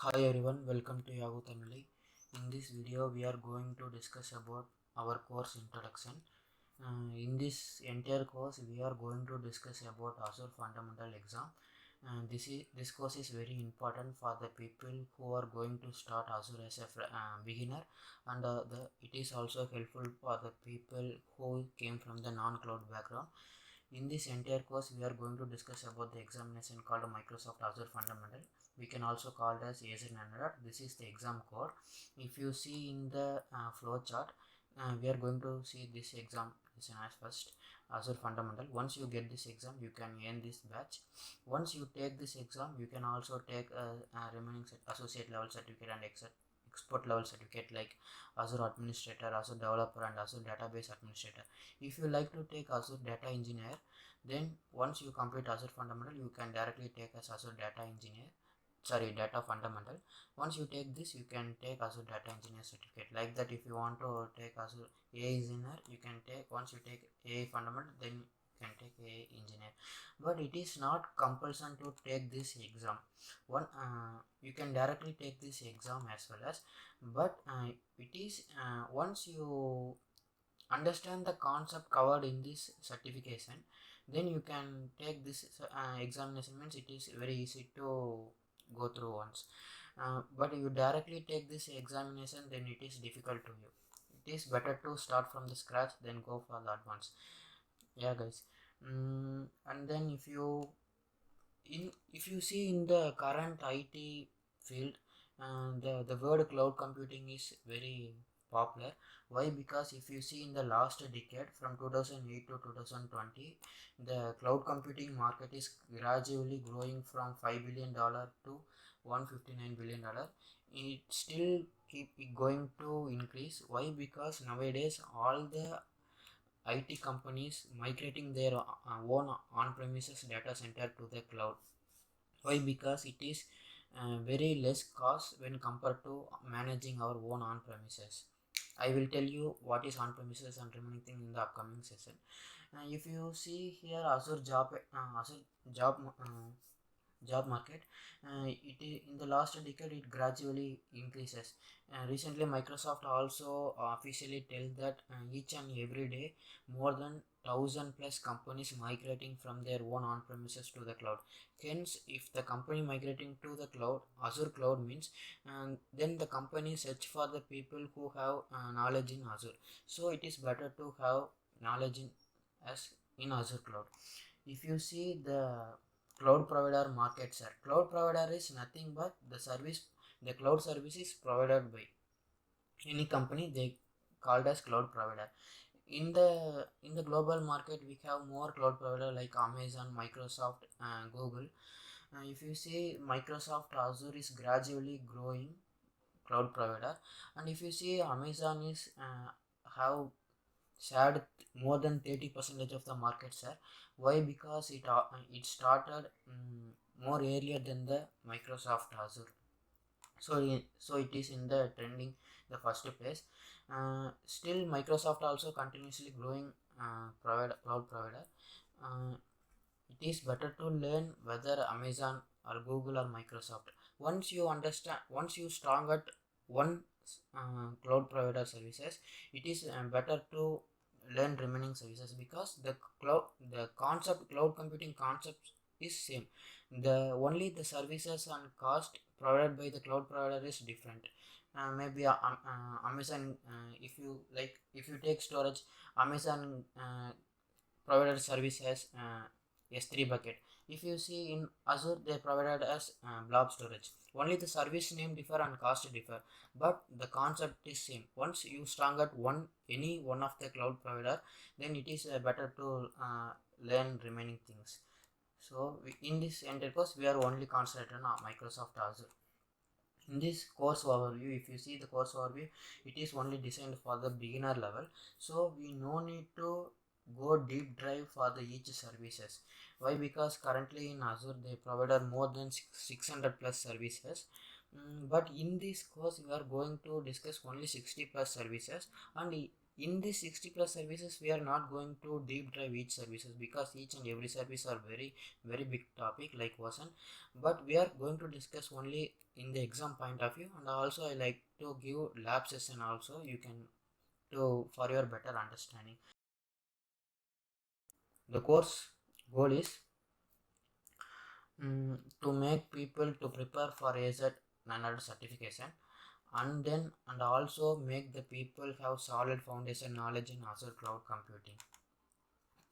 Hi everyone, welcome to Yagutamizhi. In this video, we are going to discuss about our course introduction. In this entire course, we are going to discuss about Azure Fundamental exam. This course is very important for the people who are going to start Azure as a beginner, and it is also helpful for the people who came from the non-cloud background. In this entire course, we are going to discuss about the examination called Microsoft Azure Fundamental. We can also call it as AZ900. This is the exam code. If you see in the flow chart, we are going to see this exam as first Azure Fundamental. Once you get this exam, you can earn this batch. Once you take this exam, you can also take a remaining associate level certificate and expert level certificate like Azure Administrator, Azure Developer, and Azure Database Administrator. If you like to take Azure Data Engineer, then once you complete Azure Fundamental, you can directly take as Azure Data Fundamental. Once you take this, you can take Azure Data Engineer certificate. Like that, if you want to take Azure AI Engineer, you can take. Once you take AI Fundamental, then you can take AI Engineer. But it is not compulsion to take this exam. You can directly take this exam as well as, but it is once you understand the concept covered in this certification, then you can take this examination. Means it is very easy to go through once, but you directly take this examination, then it is difficult to you. It is better to start from the scratch than go for the advance. Yeah guys. And then if you see in the current IT field, the word cloud computing is very popular. Why? Because if you see in the last decade from 2008 to 2020, the cloud computing market is gradually growing from $5 billion to $159 billion. It still keep going to increase. Why? Because nowadays all the IT companies migrating their own on-premises data center to the cloud. Why? Because it is very less cost when compared to managing our own on-premises. I will tell you what is on-premises and remaining thing in the upcoming session. If you see here Azure job market, in the last decade it gradually increases. Recently Microsoft also officially tells that each and every day more than 1000 plus companies migrating from their own on-premises to the cloud. Hence, if the company migrating to the cloud, Azure cloud means, then the company search for the people who have knowledge in Azure. So it is better to have knowledge in Azure cloud. If you see the cloud provider market, sir, cloud provider is nothing but the cloud service is provided by any company, they called as cloud provider. In the global market, we have more cloud provider like Amazon, Microsoft, Google. If you see Microsoft Azure is gradually growing cloud provider, and if you see Amazon is have shared more than 30% of the market share. Why? Because it started more earlier than the Microsoft Azure. So it is in the trending the first place. Still Microsoft also continuously growing cloud provider. uh, it is better to learn whether Amazon or Google or Microsoft. Once you strong at one cloud provider services, it is better to learn remaining services, because the cloud computing concept is same. The services and cost provided by the cloud provider is different. Maybe Amazon, if you take storage, Amazon provided service as S3 bucket. If you see in Azure, they provided as blob storage. Only the service name differ and cost differ, but the concept is same. Once you strong at any one of the cloud provider, then it is better to learn remaining things. So in this entire course, we are only concentrating on Microsoft Azure. In this course overview, if you see the course overview, it is only designed for the beginner level, so we no need to go deep dive for the each services. Why? Because currently in Azure they provided more than 600 plus services. But in this course we are going to discuss only 60 plus services, and In these 60 plus services, we are not going to deep dive each services because each and every service are very big topic like version, but we are going to discuss only in the exam point of view. And also I like to give lab session also, you can to for your better understanding. The course goal is to make people to prepare for AZ900 certification, and also make the people have solid foundation knowledge in Azure cloud computing.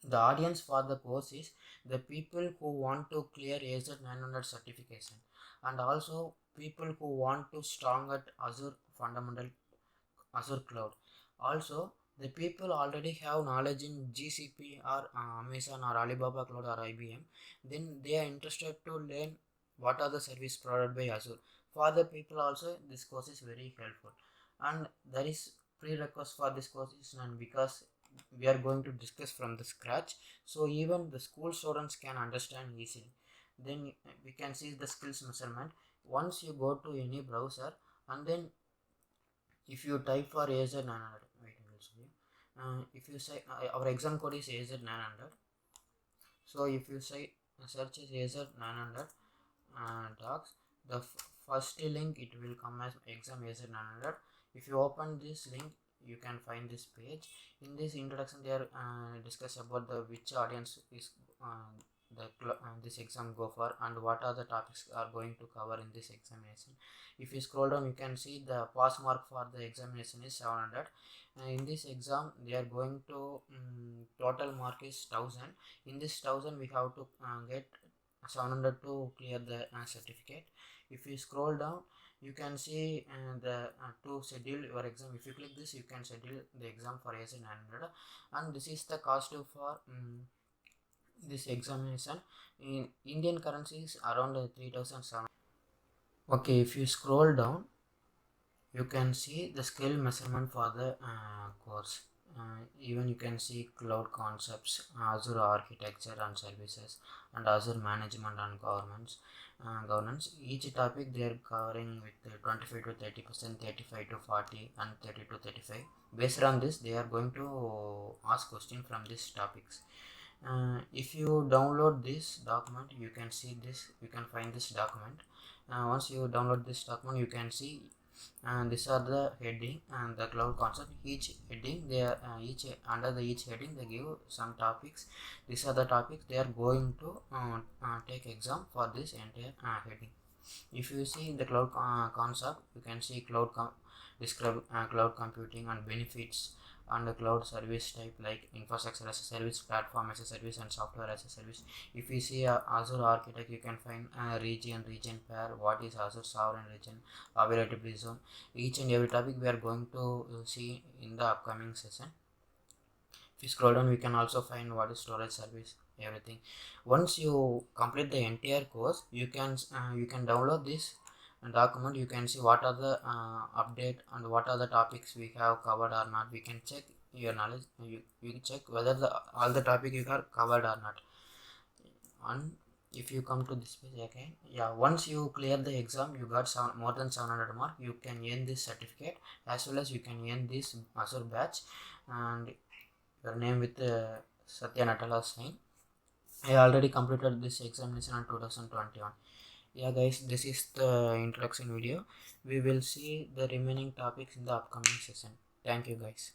The audience for the course is the people who want to clear AZ900 certification, and also people who want to strong at Azure fundamental Azure cloud. Also, the people already have knowledge in GCP or Amazon or Alibaba cloud or IBM, then they are interested to learn what are the service provided by Azure. For the people also, this course is very helpful, and there is prerequisite for this course is none because we are going to discuss from the scratch, so even the school students can understand easily. Then we can see the skills measurement. Once you go to any browser, and then if you type for AZ900, wait, I will show you. If you say our exam code is AZ900, so if you say search is AZ900 docs, the first link it will come as exam AZ900. If you open this link, you can find this page. In this introduction, they are discuss about the which audience is this exam go for, and what are the topics are going to cover in this examination. If you scroll down, you can see the pass mark for the examination is 700. In this exam, they are going to total mark is 1000. In this 1000, we have to get 700 to clear the certificate. If you scroll down, you can see the to schedule your exam. If you click this, you can schedule the exam for AZ900, and this is the cost for this examination. In Indian currency is around 3,700. Okay, if you scroll down, you can see the skill measurement for the course. Even you can see cloud concepts, Azure architecture and services, and Azure management and governance. Each topic they are covering with 25 to 30%, 35 to 40, and 30 to 35. Based on this, they are going to ask question from these topics. If you download this document, you can see this, you can find this document. Once you download this document, you can see these are the heading and the cloud concept. Each heading they are each under the each heading they give some topics. These are the topics they are going to take exam for this entire heading. If you see the cloud concept, you can see describe cloud computing and benefits, and the cloud service type like infrastructure as a service, platform as a service, and software as a service. If you see Azure architect, you can find region pair, what is Azure sovereign region, availability zone. Each and every topic we are going to see in the upcoming session. If you scroll down, we can also find what is storage service, everything. Once you complete the entire course, you can download this document. You can see what are the update and what are the topics we have covered or not. We can check your knowledge. You check whether all the topic you have covered or not. And if you come to this page again, yeah, once you clear the exam, you got more than 700 mark, you can earn this certificate, as well as you can earn this Azure badge and your name with Satya Natala sign. I already completed this examination in 2021. Yeah guys, this is the introduction video. We will see the remaining topics in the upcoming session. Thank you guys.